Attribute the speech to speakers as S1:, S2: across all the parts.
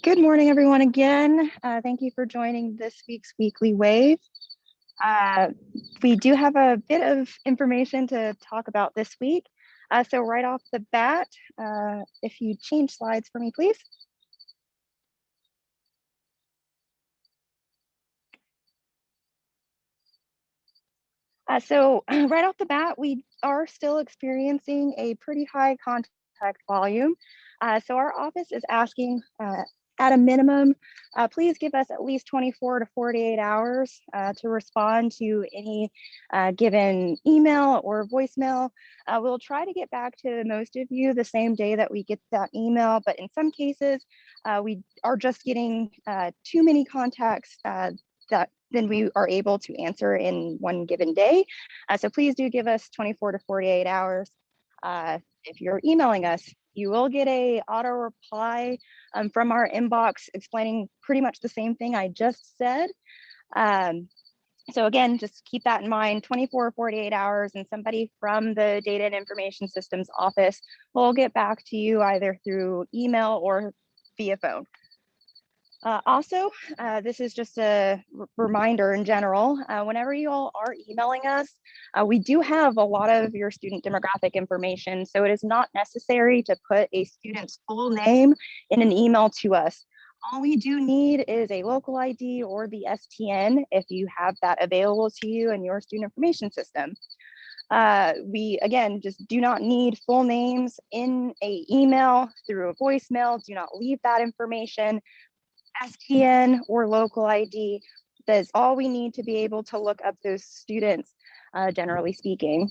S1: Good morning, everyone, again. Thank you for joining this week's Weekly Wave. We do have a bit of information to talk about this week. So right off the bat, if you change slides for me, please. So right off the bat, we are still experiencing a pretty high contact volume. So our office is asking at a minimum, please give us at least 24 to 48 hours to respond to any given email or voicemail. We'll try to get back to most of you the same day that we get that email, but in some cases, we are just getting too many contacts that then we are able to answer in one given day. So please do give us 24 to 48 hours. If you're emailing us, you will get a auto reply from our inbox explaining pretty much the same thing I just said. So again, just keep that in mind, 24 or 48 hours, and somebody from the Data and Information Systems office will get back to you either through email or via phone. Also, this is just a reminder in general, whenever you all are emailing us, we do have a lot of your student demographic information, so it is not necessary to put a student's full name in an email to us. All we do need is a local ID or the STN if you have that available to you in your student information system. We, again, just do not need full names in an email through a voicemail. Do not leave that information. STN or local ID. That's all we need to be able to look up those students, generally speaking.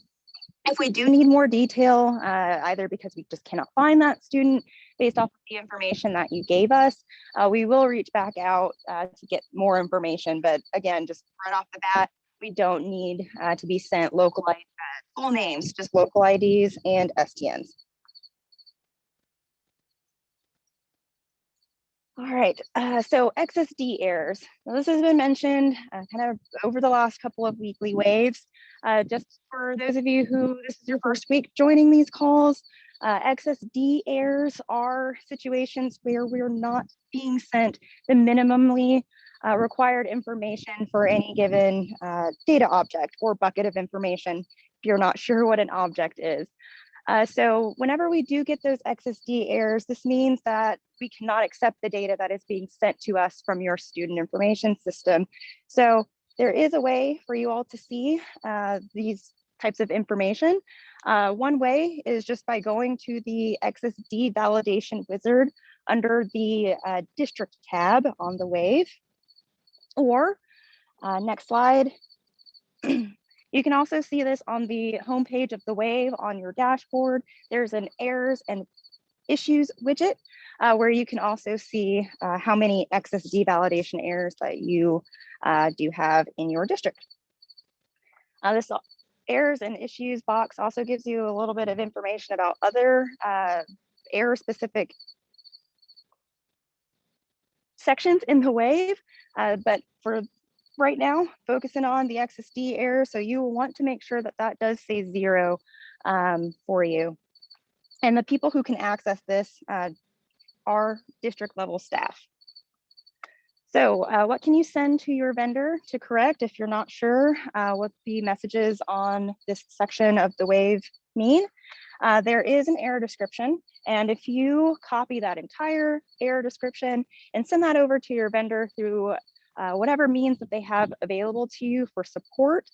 S1: If we do need more detail, either because we just cannot find that student based off of the information that you gave us, we will reach back out to get more information. But again, just right off the bat, we don't need to be sent local full names, just local IDs and STNs. All right, so XSD errors. Now, this has been mentioned kind of over the last couple of weekly waves. Just for those of you who this is your first week joining these calls, XSD errors are situations where we're not being sent the minimally required information for any given data object or bucket of information, if you're not sure what an object is. So whenever we do get those XSD errors, this means that we cannot accept the data that is being sent to us from your student information system. So there is a way for you all to see these types of information. One way is just by going to the XSD validation wizard under the district tab on the wave. Or next slide. You can also see this on the homepage of the Wave on your dashboard. There's an errors and issues widget where you can also see how many XSD validation errors that you do have in your district. This errors and issues box also gives you a little bit of information about other error-specific sections in the Wave, but for right now, focusing on the XSD error, so you will want to make sure that that does say 0 for you. And the people who can access this are district level staff. So what can you send to your vendor to correct if you're not sure what the messages on this section of the Wave mean? There is an error description, and if you copy that entire error description and send that over to your vendor through whatever means that they have available to you for support,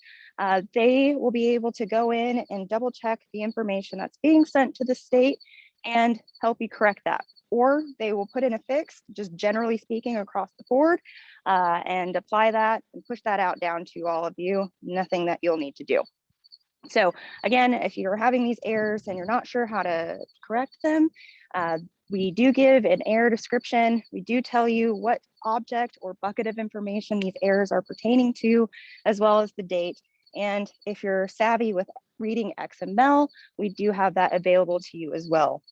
S1: they will be able to go in and double check the information that's being sent to the state and help you correct that. Or they will put in a fix, just generally speaking across the board, and apply that and push that out down to all of you, nothing that you'll need to do. So again, if you're having these errors and you're not sure how to correct them, we do give an error description. We do tell you what object or bucket of information these errors are pertaining to, as well as the date. And if you're savvy with reading XML, we do have that available to you as well.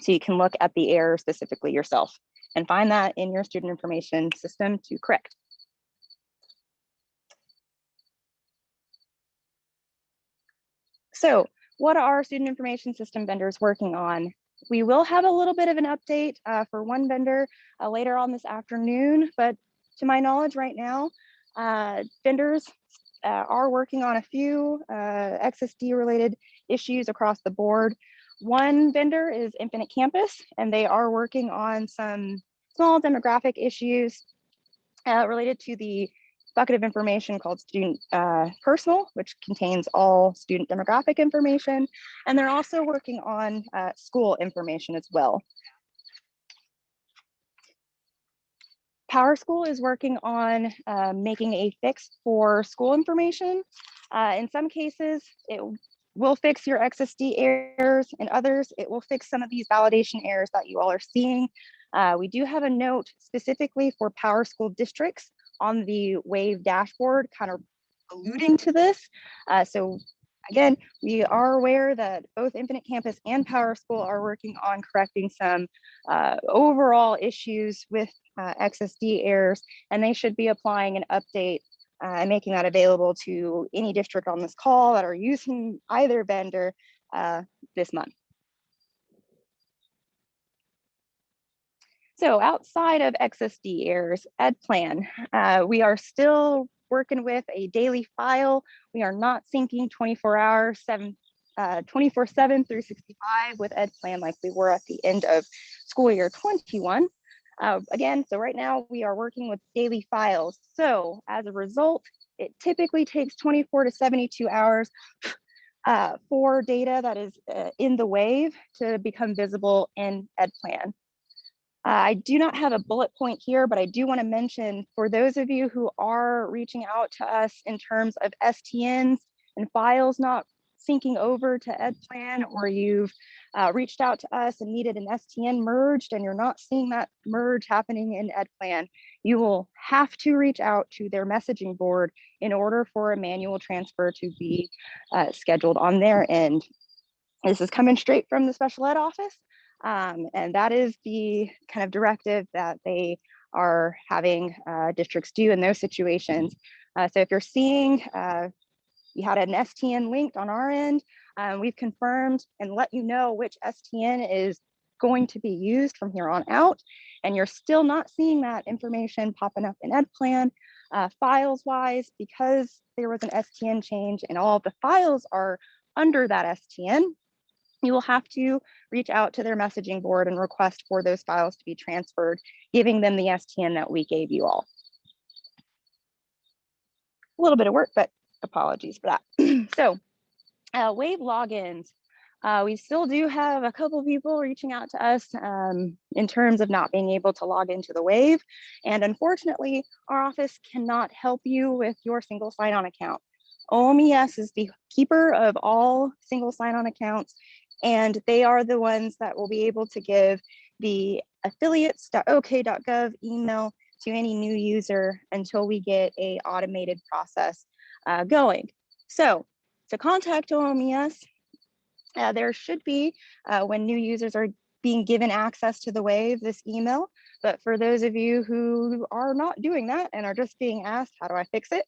S1: So you can look at the error specifically yourself and find that in your student information system to correct. So what are student information system vendors working on We will have a little bit of an update for one vendor later on this afternoon, but to my knowledge right now, vendors are working on a few XSD related issues across the board. One vendor is Infinite Campus, and they are working on some small demographic issues related to the bucket of information called student personal, which contains all student demographic information. And they're also working on school information as well. PowerSchool is working on making a fix for school information. In some cases, it will fix your XSD errors. In others, it will fix some of these validation errors that you all are seeing. We do have a note specifically for PowerSchool districts on the WAVE dashboard, kind of alluding to this. So again, we are aware that both Infinite Campus and PowerSchool are working on correcting some overall issues with XSD errors, and they should be applying an update and making that available to any district on this call that are using either vendor this month. So outside of XSD errors, EdPlan, we are still working with a daily file. We are not syncing 24/7 365 with EdPlan like we were at the end of school year 21. Again, so right now we are working with daily files. So as a result, it typically takes 24 to 72 hours for data that is in the WAVE to become visible in EdPlan. I do not have a bullet point here, but I do want to mention for those of you who are reaching out to us in terms of STNs and files not syncing over to EdPlan, or you've reached out to us and needed an STN merged and you're not seeing that merge happening in EdPlan, you will have to reach out to their messaging board in order for a manual transfer to be scheduled on their end. This is coming straight from the special ed office. And that is the kind of directive that they are having districts do in those situations. So if you're seeing you had an STN linked on our end, we've confirmed and let you know which STN is going to be used from here on out, and you're still not seeing that information popping up in EdPlan files wise, because there was an STN change and all of the files are under that STN. You will have to reach out to their messaging board and request for those files to be transferred, giving them the STN that we gave you all. A little bit of work, but apologies for that. So WAVE logins. We still do have a couple of people reaching out to us in terms of not being able to log into the WAVE. And unfortunately, our office cannot help you with your single sign-on account. OMES is the keeper of all single sign-on accounts, and they are the ones that will be able to give the affiliates.ok.gov email to any new user until we get a automated process going. So to contact OMES, there should be, when new users are being given access to the WAVE, this email. But for those of you who are not doing that and are just being asked, how do I fix it?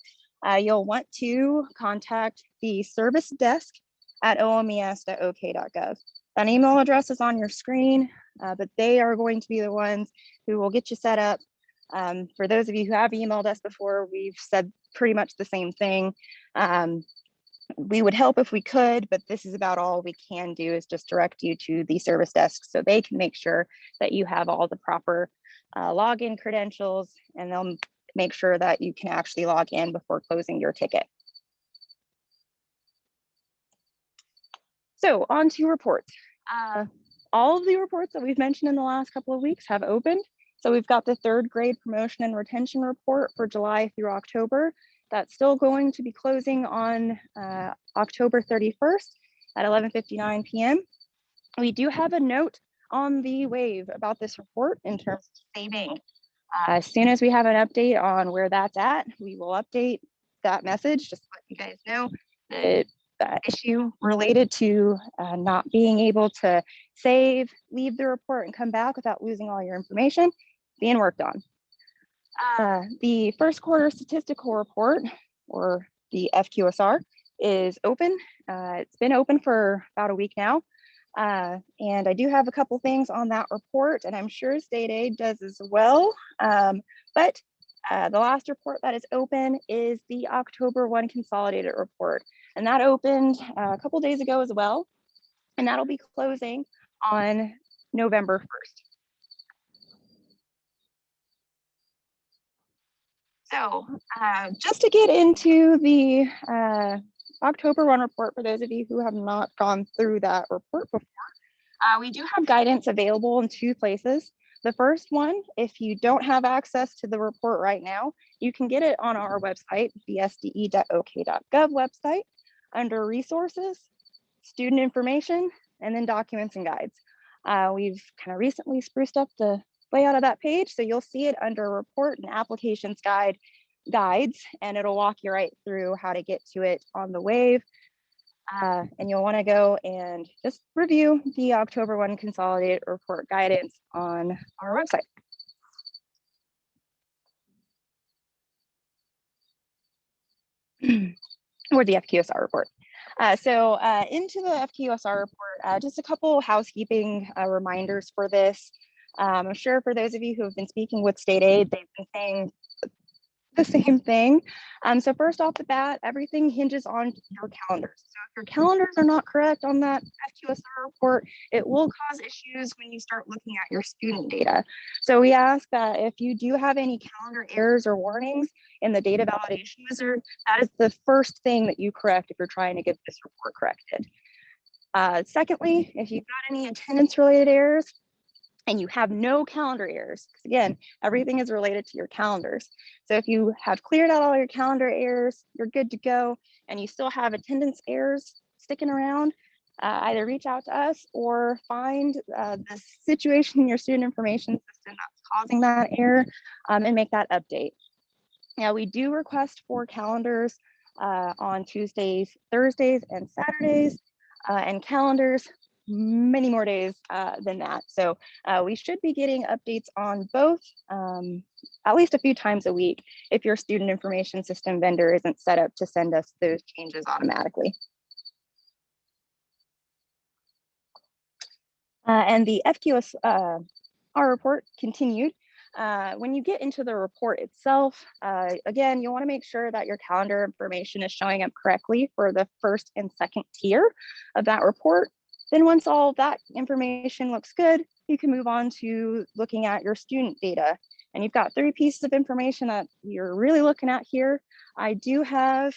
S1: You'll want to contact the service desk at omes.ok.gov. That email address is on your screen, but they are going to be the ones who will get you set up. For those of you who have emailed us before, we've said pretty much the same thing. We would help if we could, but this is about all we can do, is just direct you to the service desk so they can make sure that you have all the proper login credentials, and they'll make sure that you can actually log in before closing your ticket. So on to reports. All of the reports that we've mentioned in the last couple of weeks have opened. So we've got the third grade promotion and retention report for July through October. That's still going to be closing on October 31st at 11:59 p.m. We do have a note on the WAVE about this report in terms of saving. As soon as we have an update on where that's at, we will update that message, just to let you guys know the issue related to not being able to save, leave the report, and come back without losing all your information being worked on. The first quarter statistical report, or the FQSR, is open. It's been open for about a week now. And I do have a couple things on that report, and I'm sure state aid does as well. But the last report that is open is the October 1 consolidated report. And that opened a couple days ago as well. And that'll be closing on November 1st. So just to get into the October 1 report, for those of you who have not gone through that report before, we do have guidance available in 2 places. The first one, if you don't have access to the report right now, you can get it on our website, the sde.ok.gov website, under resources, student information, and then documents and guides. We've kind of recently spruced up the layout of that page, so you'll see it under report and applications guides, and it'll walk you right through how to get to it on the wave. And you'll want to go and just review the October 1 consolidated report guidance on our website. Or the FQSR report. Into the FQSR report, just a couple housekeeping reminders for this. I'm sure for those of you who have been speaking with state aid, they've been saying the same thing. So first off the bat, everything hinges on your calendars. So if your calendars are not correct on that FQSR report, it will cause issues when you start looking at your student data. So we ask that if you do have any calendar errors or warnings in the data validation wizard, that is the first thing that you correct if you're trying to get this report corrected. Secondly, if you've got any attendance related errors, and you have no calendar errors, because again, everything is related to your calendars. So if you have cleared out all your calendar errors, you're good to go, and you still have attendance errors sticking around, either reach out to us or find the situation in your student information system that's causing that error and make that update. Now, we do request for calendars on Tuesdays, Thursdays, and Saturdays, and calendars many more days than that. So we should be getting updates on both at least a few times a week if your student information system vendor isn't set up to send us those changes automatically. And the FQSR report continued. When you get into the report itself, again, you'll want to make sure that your calendar information is showing up correctly for the first and second tier of that report. Then once all that information looks good, you can move on to looking at your student data. And you've got 3 pieces of information that you're really looking at here. I do have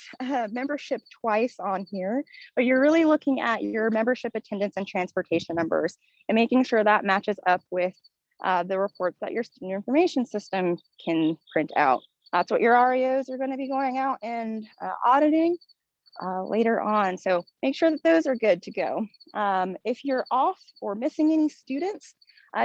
S1: membership twice on here, but you're really looking at your membership attendance and transportation numbers and making sure that matches up with the reports that your student information system can print out. That's what your REOs are going to be going out and auditing later on. So make sure that those are good to go. If you're off or missing any students,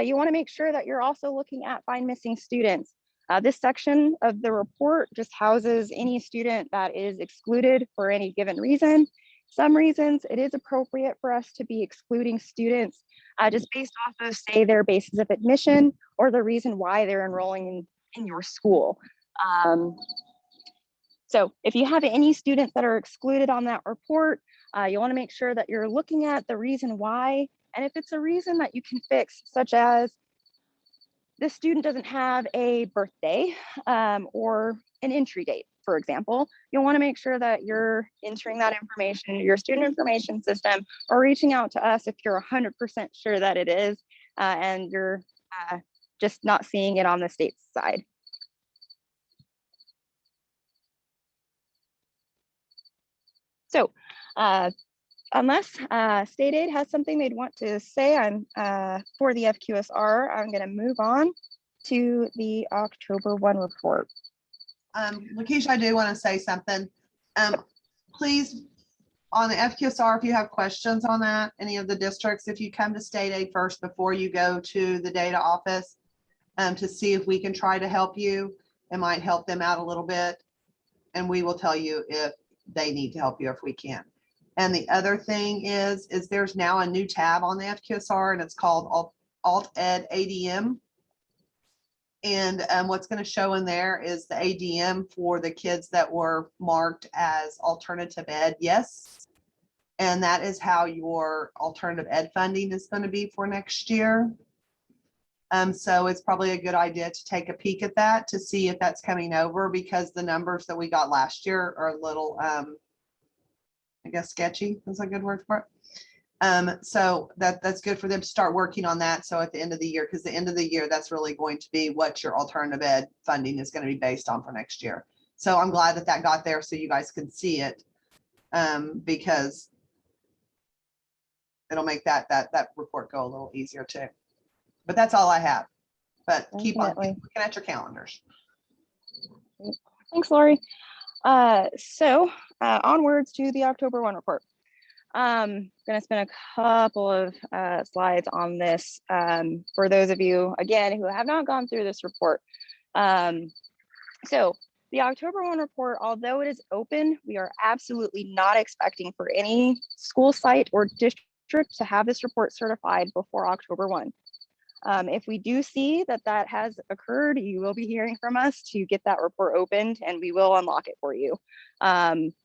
S1: you want to make sure that you're also looking at find missing students. This section of the report just houses any student that is excluded for any given reason. Some reasons it is appropriate for us to be excluding students just based off of, say, their basis of admission or the reason why they're enrolling in your school. So if you have any students that are excluded on that report, you want to make sure that you're looking at the reason why. And if it's a reason that you can fix, such as the student doesn't have a birthday or an entry date, for example, you'll want to make sure that you're entering that information in your student information system or reaching out to us if you're 100% sure that it is and you're just not seeing it on the state side. So unless state aid has something they'd want to say for the FQSR, I'm going to move on to the October 1 report.
S2: Lakeisha, I do want to say something. Please, on the FQSR, if you have questions on that, any of the districts, if you come to state aid first before you go to the data office to see if we can try to help you, it might help them out a little bit. And we will tell you if they need to help you if we can. And the other thing is there's now a new tab on the FQSR and it's called Alt Ed ADM. And what's going to show in there is the ADM for the kids that were marked as alternative ed, yes. And that is how your alternative ed funding is going to be for next year. So it's probably a good idea to take a peek at that to see if that's coming over, because the numbers that we got last year are a little, I guess sketchy is a good word for it. So that's good for them to start working on that. So at the end of the year, because the end of the year, that's really going to be what your alternative ed funding is going to be based on for next year. So I'm glad that that got there so you guys can see it, because it'll make that report go a little easier too. But that's all I have. But keep
S1: Definitely.
S2: looking at your calendars.
S1: Thanks, Lori. Onwards to the October 1 report. I'm going to spend a couple of slides on this for those of you, again, who have not gone through this report. So the October 1 report, although it is open, we are absolutely not expecting for any school site or district to have this report certified before October 1. If we do see that that has occurred, you will be hearing from us to get that report opened, and we will unlock it for you.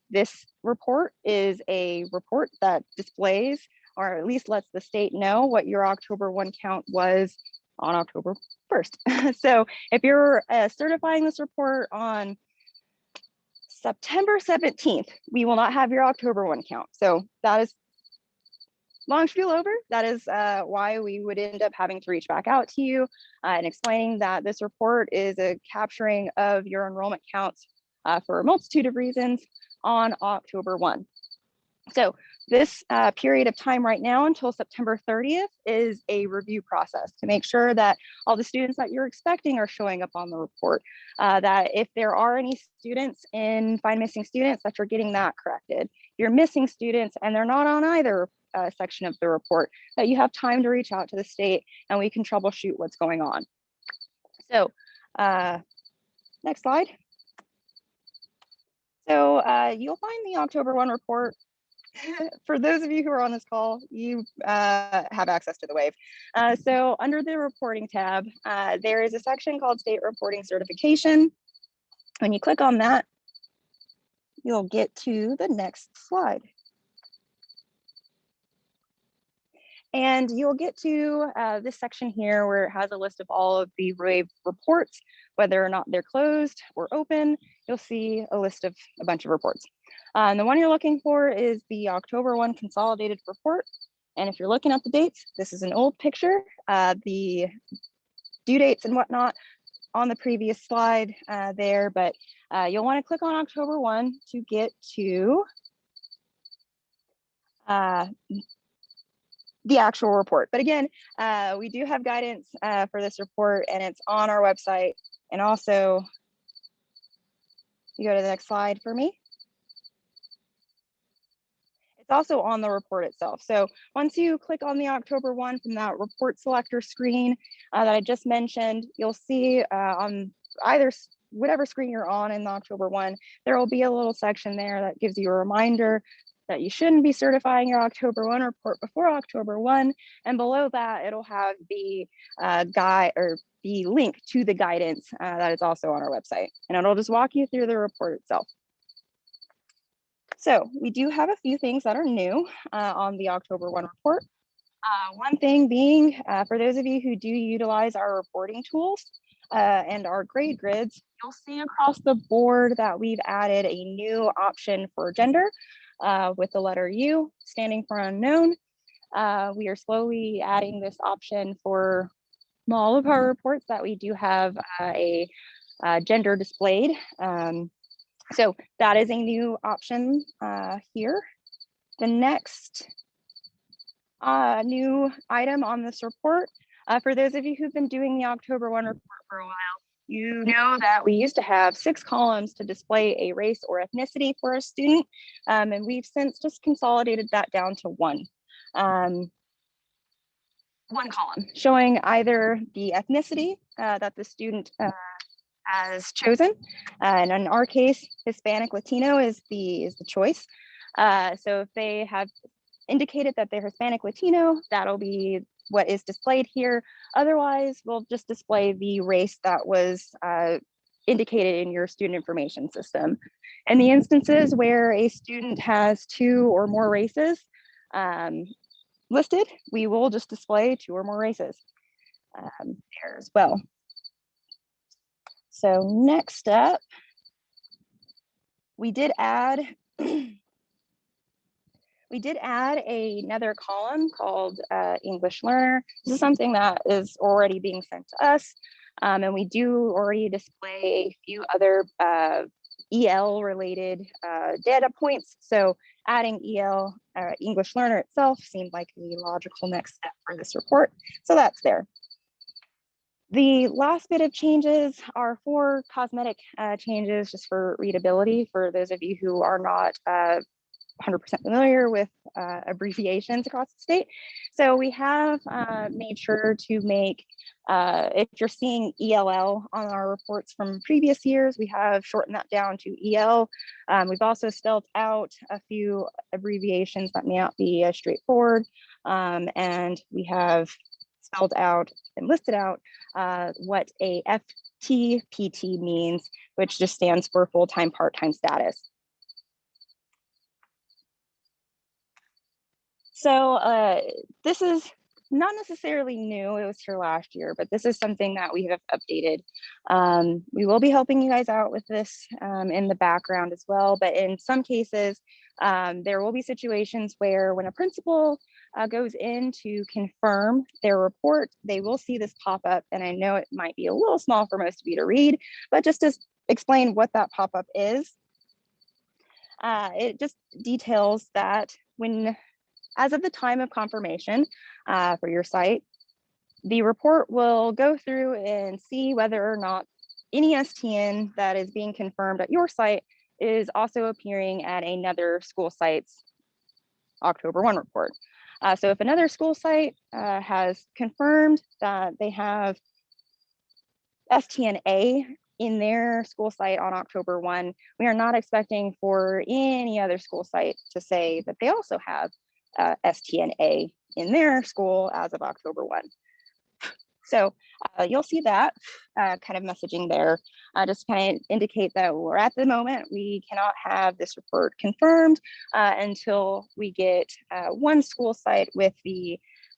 S1: This report is a report that displays, or at least lets the state know what your October 1 count was on October 1st. So if you're certifying this report on September 17th, we will not have your October 1 count. So that is long spiel over. That is why we would end up having to reach back out to you and explaining that this report is a capturing of your enrollment counts for a multitude of reasons on October 1. So this period of time right now until September 30th is a review process to make sure that all the students that you're expecting are showing up on the report, that if there are any students in Find Missing Students, that you're getting that corrected. If you're missing students and they're not on either section of the report, that you have time to reach out to the state and we can troubleshoot what's going on. So next slide. So you'll find the October 1 report. For those of you who are on this call, you have access to the wave. So under the reporting tab, there is a section called State Reporting Certification. When you click on that, you'll get to the next slide. And you'll get to this section here where it has a list of all of the wave reports, whether or not they're closed or open. You'll see a list of a bunch of reports. And the one you're looking for is the October 1 consolidated report. And if you're looking at the dates, this is an old picture. The due dates and whatnot on the previous slide there, but you'll want to click on October 1 to get to the actual report. But again, we do have guidance for this report, and it's on our website. And also, you go to the next slide for me. It's also on the report itself. So once you click on the October 1 from that report selector screen that I just mentioned, you'll see on either whatever screen you're on in the October 1, there will be a little section there that gives you a reminder that you shouldn't be certifying your October 1 report before October 1. And below that, it'll have the guide or the link to the guidance that is also on our website. And it'll just walk you through the report itself. So we do have a few things that are new on the October 1 report. One thing being, for those of you who do utilize our reporting tools and our grade grids, you'll see across the board that we've added a new option for gender with the letter U standing for unknown. We are slowly adding this option for all of our reports that we do have a gender displayed. So that is a new option here. The next new item on this report, for those of you who've been doing the October 1 report for a while, you know that we used to have 6 columns to display a race or ethnicity for a student, and we've since just consolidated that down to one column showing either the ethnicity that the student has chosen, and in our case, Hispanic Latino is the choice. So if they have indicated that they're Hispanic Latino, that'll be what is displayed here. Otherwise, we'll just display the race that was indicated in your student information system. In the instances where a student has 2 or more races listed, we will just display 2 or more races there as well. So next up, we did add another column called English Learner. This is something that is already being sent to us. And we do already display a few other EL related data points. So adding EL, English Learner itself, seemed like the logical next step for this report. So that's there. The last bit of changes are 4 cosmetic changes just for readability for those of you who are not 100% familiar with abbreviations across the state. So we have made sure to make, if you're seeing ELL on our reports from previous years, we have shortened that down to EL. We've also spelled out a few abbreviations that may not be as straightforward. And we have spelled out and listed out what a FTPT means, which just stands for full-time, part-time status. So this is not necessarily new, it was here last year, but this is something that we have updated. We will be helping you guys out with this in the background as well, but in some cases, there will be situations where when a principal goes in to confirm their report, they will see this pop up, and I know it might be a little small for most of you to read, but just to explain what that pop-up is, it just details that as of the time of confirmation for your site, the report will go through and see whether or not any STN that is being confirmed at your site is also appearing at another school site's October 1 report. So if another school site has confirmed that they have STNA in their school site on October 1, we are not expecting for any other school site to say that they also have STNA in their school as of October 1. So you'll see that kind of messaging there, just kind of indicate that we're at the moment, we cannot have this report confirmed until we get one school site with the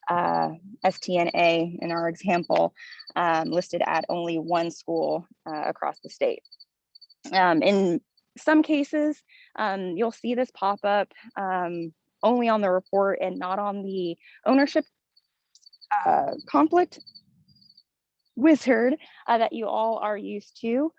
S1: STNA in our example listed at only one school across the state. In some cases, you'll see this pop up only on the report and not on the ownership conflict wizard that you all are used to.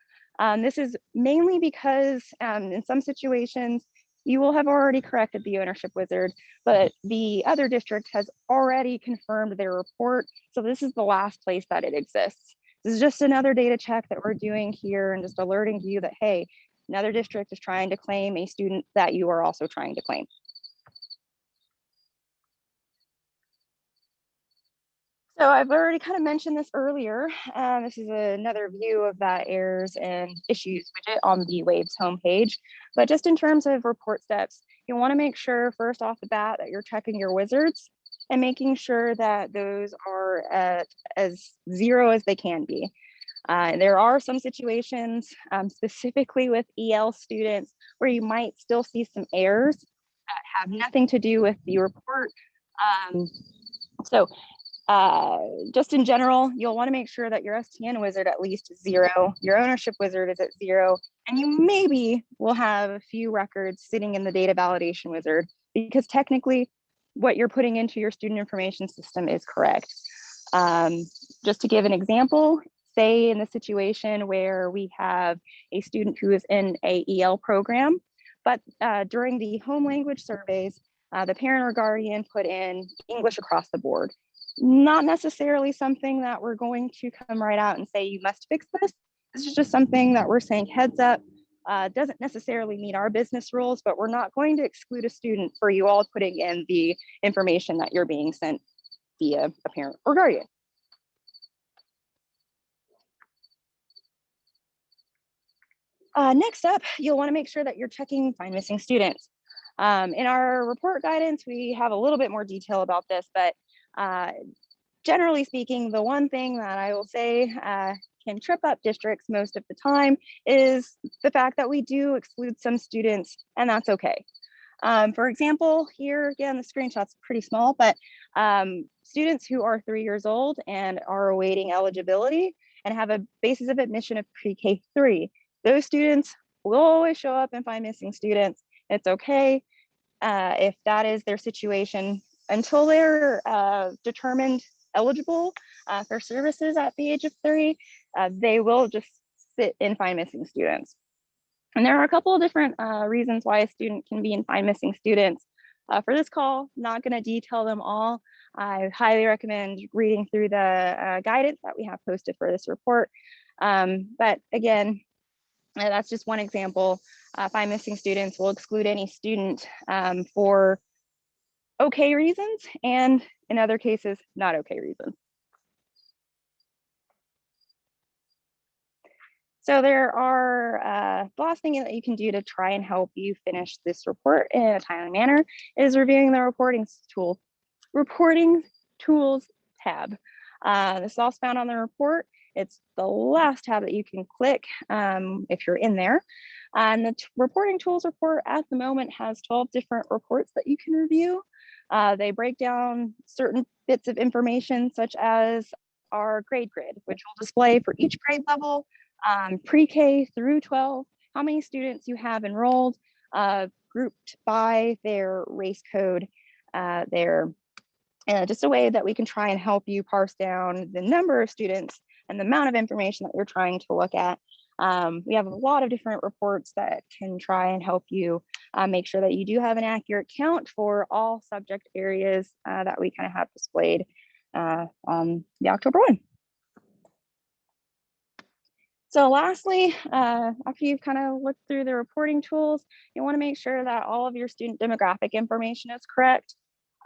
S1: This is mainly because in some situations, you will have already corrected the ownership wizard, but the other district has already confirmed their report. So this is the last place that it exists. This is just another data check that we're doing here and just alerting you that, hey, another district is trying to claim a student that you are also trying to claim. So I've already kind of mentioned this earlier. This is another view of that errors and issues widget on the Waves homepage. But just in terms of report steps, you want to make sure first off the bat that you're checking your wizards and making sure that those are at as 0 as they can be. There are some situations, specifically with EL students, where you might still see some errors that have nothing to do with the report. Just in general, you'll want to make sure that your STN wizard at least is 0, your ownership wizard is at 0, and you maybe will have a few records sitting in the data validation wizard because technically what you're putting into your student information system is correct. Just to give an example, say in the situation where we have a student who is in a EL program, but during the home language surveys, the parent or guardian put in English across the board. Not necessarily something that we're going to come right out and say, you must fix this. This is just something that we're saying heads up, doesn't necessarily meet our business rules, but we're not going to exclude a student for you all putting in the information that you're being sent via a parent or guardian. Next up, you'll want to make sure that you're checking find missing students. In our report guidance, we have a little bit more detail about this, but generally speaking, the one thing that I will say can trip up districts most of the time is the fact that we do exclude some students, and that's okay. For example, here again, the screenshot's pretty small, but students who are 3 years old and are awaiting eligibility and have a basis of admission of pre-K 3, those students will always show up and find missing students. It's okay if that is their situation until they're determined eligible for services at the age of 3, they will just sit and find missing students. And there are a couple of different reasons why a student can be in find missing students. For this call, not going to detail them all. I highly recommend reading through the guidance that we have posted for this report. But again, that's just one example. Find missing students will exclude any student for okay reasons, and in other cases, not okay reasons. So there are the last thing that you can do to try and help you finish this report in a timely manner is reviewing the reporting tools tab. This is also found on the report. It's the last tab that you can click if you're in there. And the reporting tools report at the moment has 12 different reports that you can review. They break down certain bits of information such as our grade grid, which will display for each grade level, pre-K through 12, how many students you have enrolled, grouped by their race code, just a way that we can try and help you parse down the number of students and the amount of information that you're trying to look at. We have a lot of different reports that can try and help you make sure that you do have an accurate count for all subject areas that we kind of have displayed on the October 1. So lastly, after you've kind of looked through the reporting tools, you want to make sure that all of your student demographic information is correct.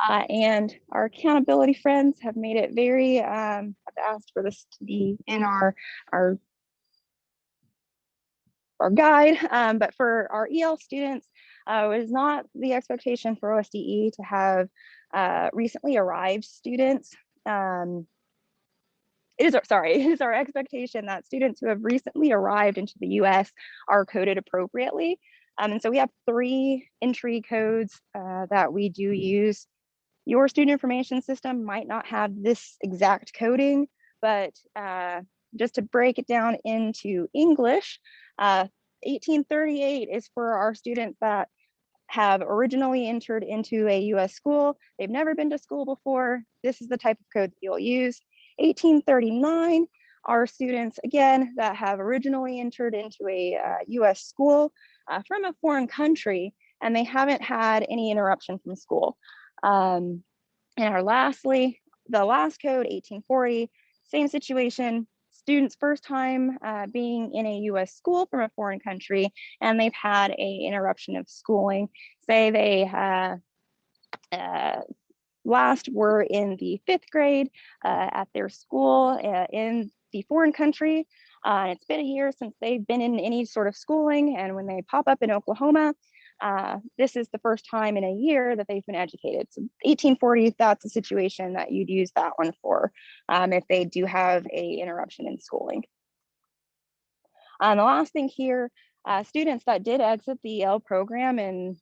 S1: And our accountability friends have made it very, have asked for this to be in our guide, but for our EL students, it is not the expectation for OSDE to have recently arrived students. It is our expectation that students who have recently arrived into the US are coded appropriately. And so we have 3 entry codes that we do use. Your student information system might not have this exact coding, but just to break it down into English, 1838 is for our students that have originally entered into a US school. They've never been to school before. This is the type of code that you'll use. 1839 are students, again, that have originally entered into a US school from a foreign country, and they haven't had any interruption from school. And lastly, the last code, 1840, same situation, students first time being in a US school from a foreign country, and they've had a interruption of schooling. Say they last were in the 5th grade at their school in the foreign country. And it's been a year since they've been in any sort of schooling. And when they pop up in Oklahoma, this is the first time in a year that they've been educated. So 1840, that's a situation that you'd use that one for if they do have a interruption in schooling. And the last thing here, students that did exit the EL program in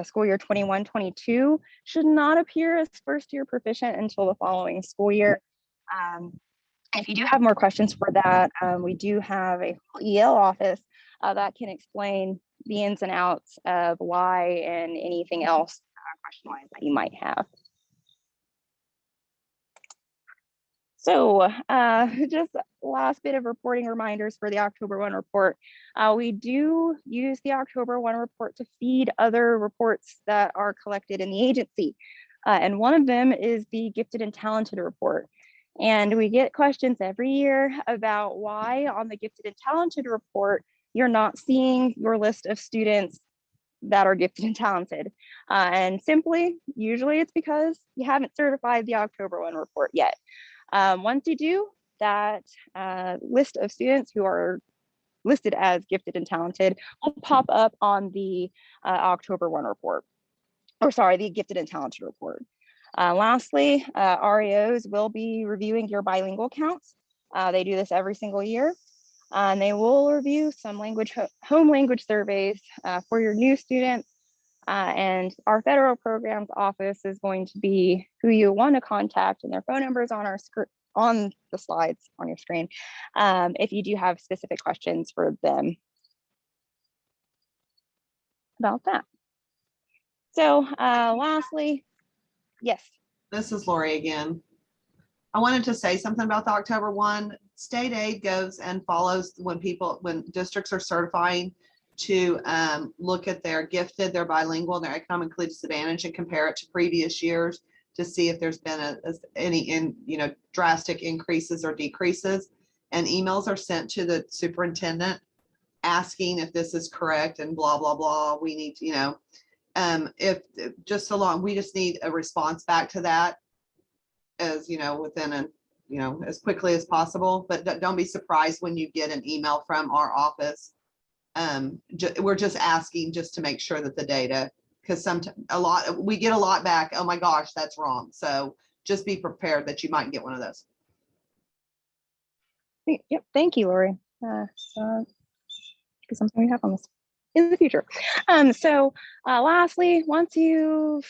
S1: school year 21-22 should not appear as first year proficient until the following school year. If you do have more questions for that, we do have a EL office that can explain the ins and outs of why and anything else question-wise that you might have. So just last bit of reporting reminders for the October 1 report. We do use the October 1 report to feed other reports that are collected in the agency. And one of them is the gifted and talented report. And we get questions every year about why on the gifted and talented report, you're not seeing your list of students that are gifted and talented. And simply, usually it's because you haven't certified the October 1 report yet. Once you do, that list of students who are listed as gifted and talented will pop up on the October 1 report, or sorry, the gifted and talented report. Lastly, REOs will be reviewing your bilingual counts. They do this every single year. And they will review some home language surveys for your new students. And our federal programs office is going to be who you want to contact, and their phone numbers on the slides on your screen if you do have specific questions for them about that. So lastly, yes.
S2: This is Lori again. I wanted to say something about the October 1. State aid goes and follows when districts are certifying to look at their gifted, their bilingual, their economically disadvantaged, and compare it to previous years to see if there's been any drastic increases or decreases. And emails are sent to the superintendent asking if this is correct and blah, blah, blah. We need to, we just need a response back to that as within as quickly as possible. But don't be surprised when you get an email from our office. We're just asking just to make sure that the data, because we get a lot back. Oh my gosh, that's wrong. So just be prepared that you might get one of those.
S1: Yep, thank you, Lori. Something we have on this in the future. Lastly, once you've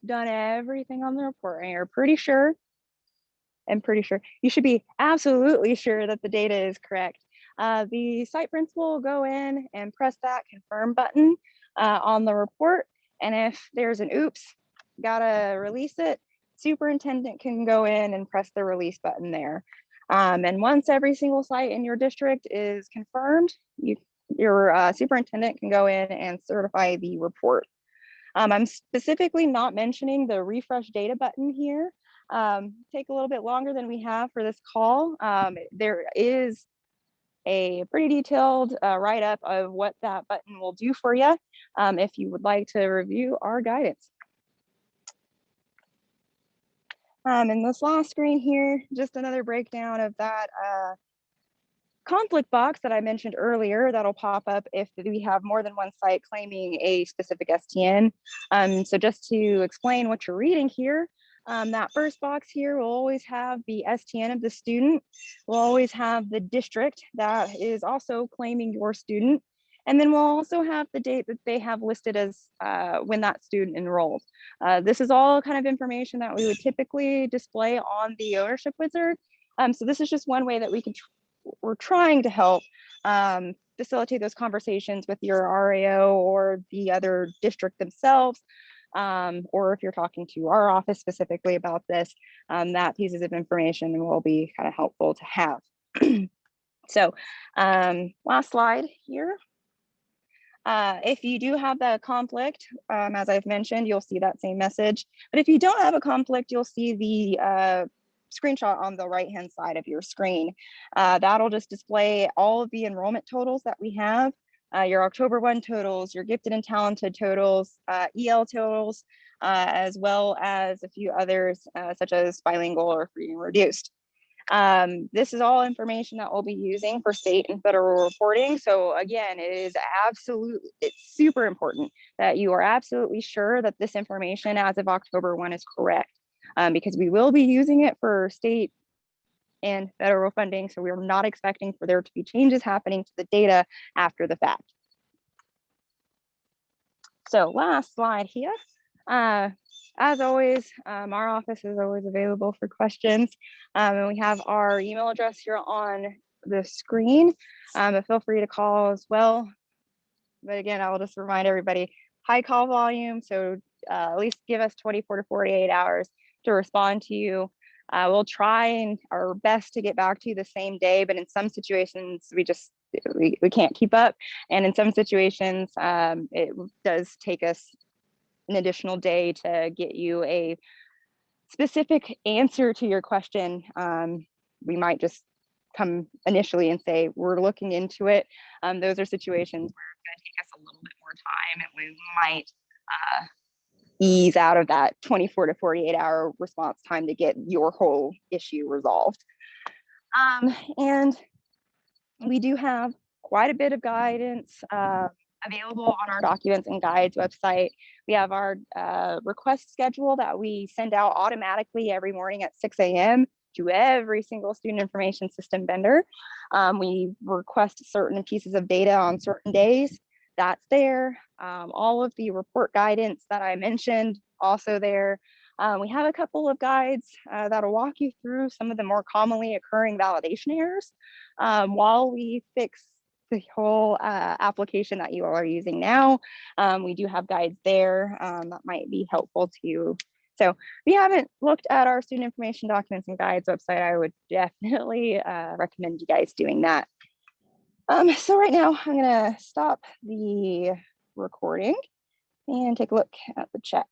S1: done everything on the report and you're pretty sure, you should be absolutely sure that the data is correct. The site principal will go in and press that confirm button on the report. And if there's an oops, gotta release it, superintendent can go in and press the release button there. And once every single site in your district is confirmed, your superintendent can go in and certify the report. I'm specifically not mentioning the refresh data button here. Take a little bit longer than we have for this call. There is a pretty detailed write-up of what that button will do for you if you would like to review our guidance. And this last screen here, just another breakdown of that conflict box that I mentioned earlier that'll pop up if we have more than one site claiming a specific STN. So just to explain what you're reading here, that first box here will always have the STN of the student. We'll always have the district that is also claiming your student. And then we'll also have the date that they have listed as when that student enrolled. This is all kind of information that we would typically display on the ownership wizard. So this is just one way that we're trying to help facilitate those conversations with your RAO or the other district themselves. Or if you're talking to our office specifically about this, that pieces of information will be kind of helpful to have. So last slide here. If you do have that conflict, as I've mentioned, you'll see that same message. But if you don't have a conflict, you'll see the screenshot on the right-hand side of your screen. That'll just display all of the enrollment totals that we have, your October 1 totals, your gifted and talented totals, EL totals, as well as a few others, such as bilingual or free and reduced. This is all information that we'll be using for state and federal reporting. So again, it's super important that you are absolutely sure that this information as of October 1 is correct, because we will be using it for state and federal funding. So we're not expecting for there to be changes happening to the data after the fact. So last slide here. As always, our office is always available for questions. And we have our email address here on the screen, but feel free to call as well. But again, I will just remind everybody, high call volume. So at least give us 24 to 48 hours to respond to you. We'll try our best to get back to you the same day, but in some situations, we can't keep up. And in some situations, it does take us an additional day to get you a specific answer to your question. We might just come initially and say, we're looking into it. Those are situations where it's going to take us a little bit more time, and we might ease out of that 24 to 48 hour response time to get your whole issue resolved. And we do have quite a bit of guidance available on our documents and guides website. We have our request schedule that we send out automatically every morning at 6 a.m. to every single student information system vendor. We request certain pieces of data on certain days. That's there. All of the report guidance that I mentioned, also there. We have a couple of guides that'll walk you through some of the more commonly occurring validation errors while we fix the whole application that you all are using now. We do have guides there that might be helpful to you. So if you haven't looked at our student information documents and guides website, I would definitely recommend you guys doing that. So right now I'm gonna stop the recording and take a look at the chat.